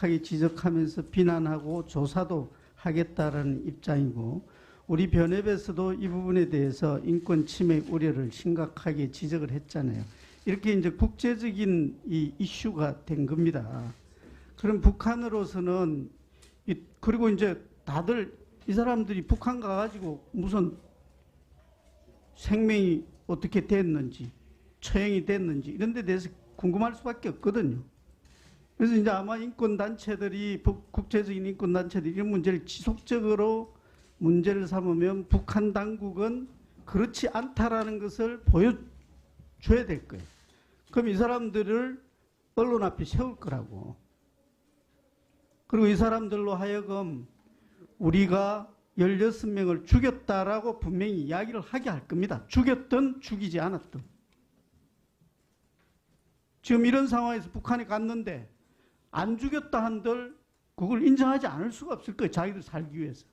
하게 지적하면서 비난하고 조사도 하겠다라는 입장이고, 우리 변협에서도 이 부분에 대해서 인권 침해 우려를 심각하게 지적을 했잖아요. 이렇게 이제 국제적인 이 이슈가 된 겁니다. 그럼 북한으로서는 그리고 이제 다들 이 사람들이 북한 가가지고 무슨 생명이 어떻게 됐는지, 처형이 됐는지 이런 데 대해서 궁금할 수밖에 없거든요. 그래서 이제 아마 인권단체들이, 국제적인 인권단체들이 이런 문제를 지속적으로 문제를 삼으면 북한 당국은 그렇지 않다라는 것을 보여줘야 될 거예요. 그럼 이 사람들을 언론 앞에 세울 거라고. 그리고 이 사람들로 하여금 우리가 16명을 죽였다라고 분명히 이야기를 하게 할 겁니다. 죽였든 죽이지 않았든. 지금 이런 상황에서 북한에 갔는데 안 죽였다 한들 그걸 인정하지 않을 수가 없을 거예요. 자기들 살기 위해서.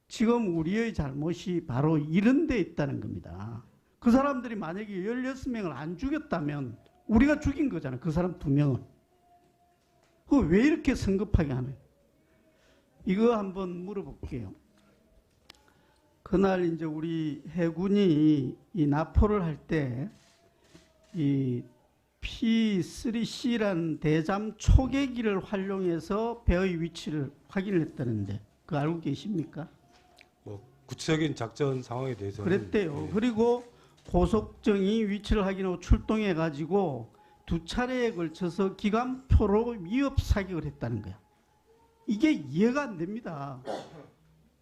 지금 우리의 잘못이 바로 이런 데 있다는 겁니다. 그 사람들이 만약에 16명을 안 죽였다면 우리가 죽인 거잖아요. 그 사람 2명은. 그거 왜 이렇게 성급하게 하나요? 이거 한번 물어볼게요. 그날 이제 우리 해군이 이 납포를 할 때 이 P3C라는 대잠 초계기를 활용해서 배의 위치를 확인을 했다는데 그거 알고 계십니까? 뭐 구체적인 작전 상황에 대해서는 그랬대요. 네. 그리고 고속정이 위치를 확인하고 출동해 가지고 2차례에 걸쳐서 기관포로 위협 사격을 했다는 거야. 이게 이해가 안 됩니다.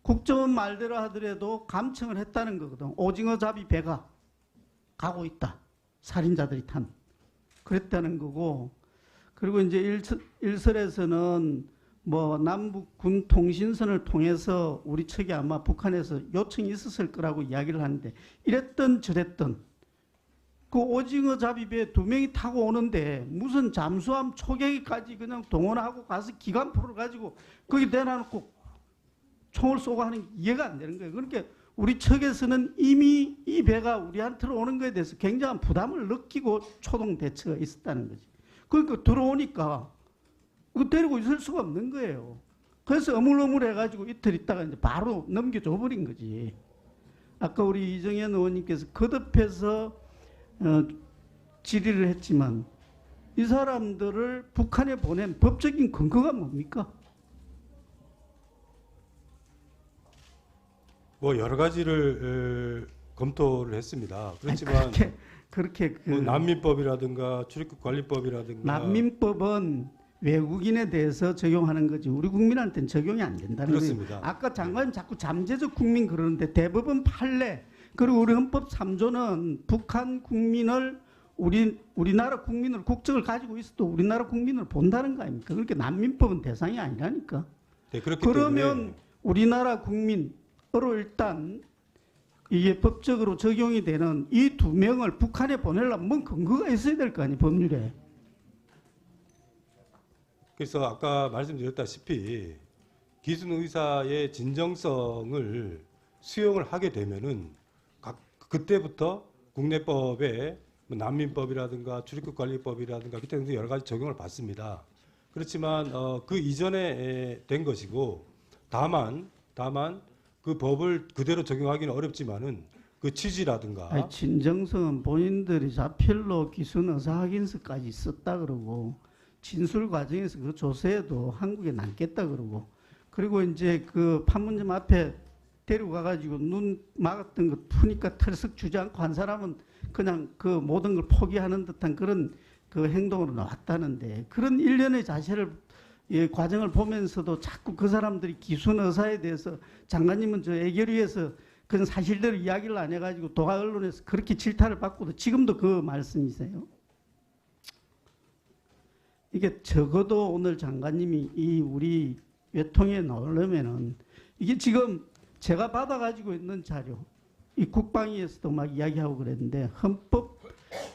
국정원 말대로 하더라도 감청을 했다는 거거든. 오징어 잡이 배가 가고 있다. 살인자들이 탄. 그랬다는 거고. 그리고 이제 일설에서는 뭐 남북 군 통신선을 통해서 우리 측에 아마 북한에서 요청이 있었을 거라고 이야기를 하는데, 이랬던 저랬던 그 오징어 잡이배 2명이 타고 오는데 무슨 잠수함 초계기까지 그냥 동원하고 가서 기관포를 가지고 거기 내놔놓고 총을 쏘고 하는 게 이해가 안 되는 거예요. 그러니까 우리 측에서는 이미 이 배가 우리한테로 오는 것에 대해서 굉장한 부담을 느끼고 초동 대처가 있었다는 거지. 그러니까 들어오니까 그거 데리고 있을 수가 없는 거예요. 그래서 어물어물해가지고 이틀 있다가 이제 바로 넘겨줘 버린 거지. 아까 우리 이정현 의원님께서 거듭해서 질의를 했지만 이 사람들을 북한에 보낸 법적인 근거가 뭡니까? 뭐 여러 가지를 검토를 했습니다. 그렇지만 아니, 그렇게 뭐 난민법이라든가 출입국 관리법이라든가 난민법은 외국인에 대해서 적용하는 거지 우리 국민한테는 적용이 안 된다는 거예요. 그렇습니다. 아까 장관님 자꾸 잠재적 국민 그러는데 대법원 판례 그리고 우리 헌법 3조는 북한 국민을 우리나라 국민을 국적을 가지고 있어도 우리나라 국민을 본다는 거 아닙니까? 그렇게 난민법은 대상이 아니라니까. 네, 그렇기 그러면 때문에 우리나라 국민으로 일단 이게 법적으로 적용이 되는 이 2명을 북한에 보내려면 뭔 근거가 있어야 될 거 아니에요, 법률에. 그래서 아까 말씀드렸다시피 기순 의사의 진정성을 수용을 하게 되면은 그때부터 국내법에 뭐 난민법이라든가 출입국 관리법이라든가 기타 등등 여러 가지 적용을 받습니다. 그렇지만 그 이전에 된 것이고 다만 그 법을 그대로 적용하기는 어렵지만은 그 취지라든가 아니, 진정성은 본인들이 자필로 기순 의사 확인서까지 썼다 그러고 진술 과정에서 그 조서에도 한국에 남겠다 그러고, 그리고 이제 그 판문점 앞에 데리고 가가지고 눈 막았던 거 푸니까 털썩 주지 않고 한 사람은 그냥 그 모든 걸 포기하는 듯한 그런 그 행동으로 나왔다는데, 그런 일련의 자세를 과정을 보면서도 자꾸 그 사람들이 기순 의사에 대해서 장관님은 저 애결위에서 그런 사실대로 이야기를 안 해가지고 도가 언론에서 그렇게 질타를 받고도 지금도 그 말씀이세요. 이게 적어도 오늘 장관님이 이 우리 외통에 나오려면은 이게 지금 제가 받아가지고 있는 자료, 이 국방위에서도 막 이야기하고 그랬는데 헌법,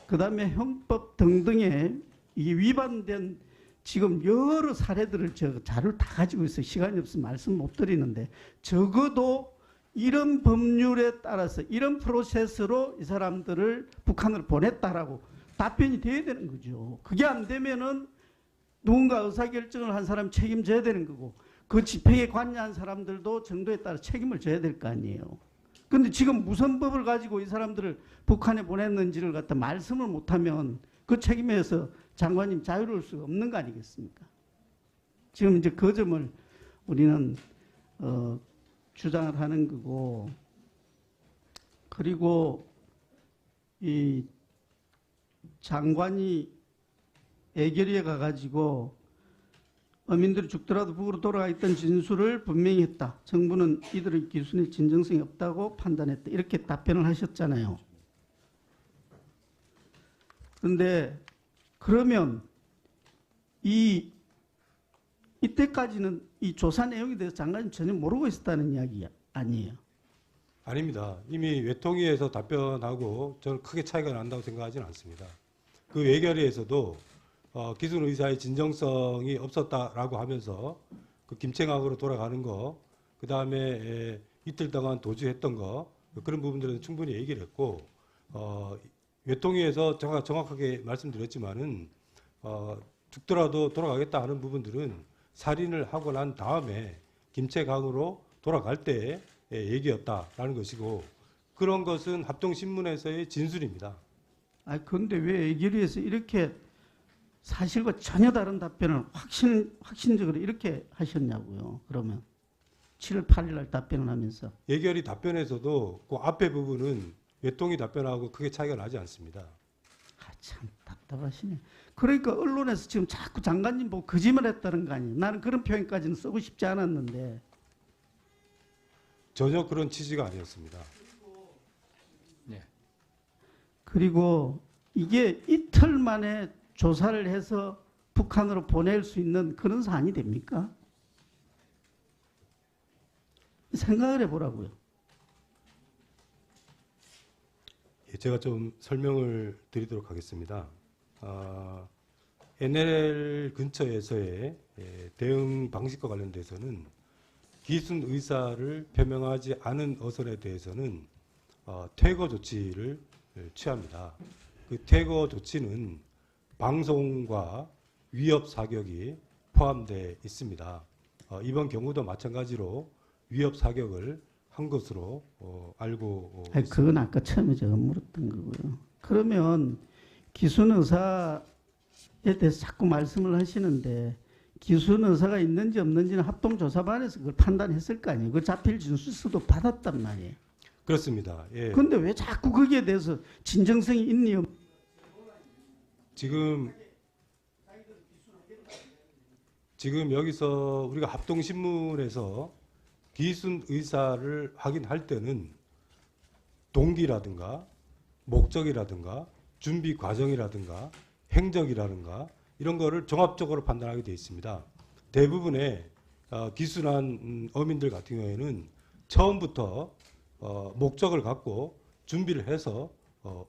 그 다음에 형법 등등에 이 위반된 지금 여러 사례들을 저 자료를 다 가지고 있어요. 시간이 없으면 말씀 못 드리는데 적어도 이런 법률에 따라서 이런 프로세스로 이 사람들을 북한으로 보냈다라고 답변이 돼야 되는 거죠. 그게 안 되면은 누군가 의사결정을 한 사람 책임져야 되는 거고 그 집행에 관여한 사람들도 정도에 따라 책임을 져야 될 거 아니에요. 그런데 지금 무슨 법을 가지고 이 사람들을 북한에 보냈는지를 갖다 말씀을 못하면 그 책임에서 장관님 자유로울 수가 없는 거 아니겠습니까? 지금 이제 그 점을 우리는 주장을 하는 거고, 그리고 이 장관이 애결위에 가가지고 어민들이 죽더라도 북으로 돌아가 있던 진술을 분명히 했다. 정부는 이들의 기순의 진정성이 없다고 판단했다. 이렇게 답변을 하셨잖아요. 그런데 그러면 이때까지는 이 조사 내용에 대해서 장관님 전혀 모르고 있었다는 이야기 아니에요? 아닙니다. 이미 외통위에서 답변하고 저는 크게 차이가 난다고 생각하지는 않습니다. 그 외결위에서도 기순 의사의 진정성이 없었다라고 하면서 그 김책학으로 돌아가는 거, 그 다음에 이틀 동안 도주했던 거, 그런 부분들은 충분히 얘기를 했고, 외통위에서 제가 정확하게 말씀드렸지만은 죽더라도 돌아가겠다 하는 부분들은 살인을 하고 난 다음에 김책학으로 돌아갈 때 얘기였다라는 것이고, 그런 것은 합동신문에서의 진술입니다. 그런데 왜 애결위에서 이렇게 사실과 전혀 다른 답변을 확신적으로 이렇게 하셨냐고요. 그러면 7월 8일 날 답변을 하면서. 예결위 답변에서도 그 앞에 부분은 외통위 답변하고 크게 차이가 나지 않습니다. 참 답답하시네. 그러니까 언론에서 지금 자꾸 장관님 보고 거짓말 했다는 거 아니에요. 나는 그런 표현까지는 쓰고 싶지 않았는데. 전혀 그런 취지가 아니었습니다. 그리고 이게 이틀 만에 조사를 해서 북한으로 보낼 수 있는 그런 사안이 됩니까? 생각을 해보라고요. 제가 좀 설명을 드리도록 하겠습니다. NLL 근처에서의 대응 방식과 관련돼서는 기순 의사를 표명하지 않은 어선에 대해서는 퇴거 조치를 취합니다. 그 퇴거 조치는 방송과 위협 사격이 포함되어 있습니다. 이번 경우도 마찬가지로 위협 사격을 한 것으로 알고 있습니다. 그건 아까 처음에 제가 물었던 거고요. 그러면 기순 의사에 대해서 자꾸 말씀을 하시는데 기순 의사가 있는지 없는지는 합동조사반에서 그걸 판단했을 거 아니에요. 그 자필 진술서도 받았단 말이에요. 그렇습니다. 예. 그런데 왜 자꾸 거기에 대해서 진정성이 있니 없니? 지금 여기서 우리가 합동신문에서 기순 의사를 확인할 때는 동기라든가 목적이라든가 준비 과정이라든가 행적이라든가 이런 거를 종합적으로 판단하게 되어 있습니다. 대부분의 기순한 어민들 같은 경우에는 처음부터 목적을 갖고 준비를 해서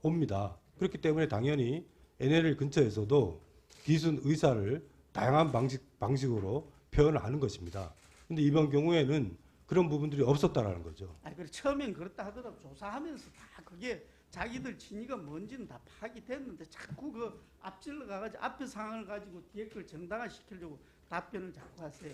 옵니다. 그렇기 때문에 당연히 NLL 근처에서도 기순 의사를 다양한 방식으로 표현을 하는 것입니다. 그런데 이번 경우에는 그런 부분들이 없었다라는 거죠. 그래 처음엔 그렇다 하더라도 조사하면서 다 그게 자기들 진위가 뭔지는 다 파악이 됐는데 자꾸 그 앞질러 가가지고 앞에 상황을 가지고 뒤에 걸 정당화시키려고 답변을 자꾸 하세요.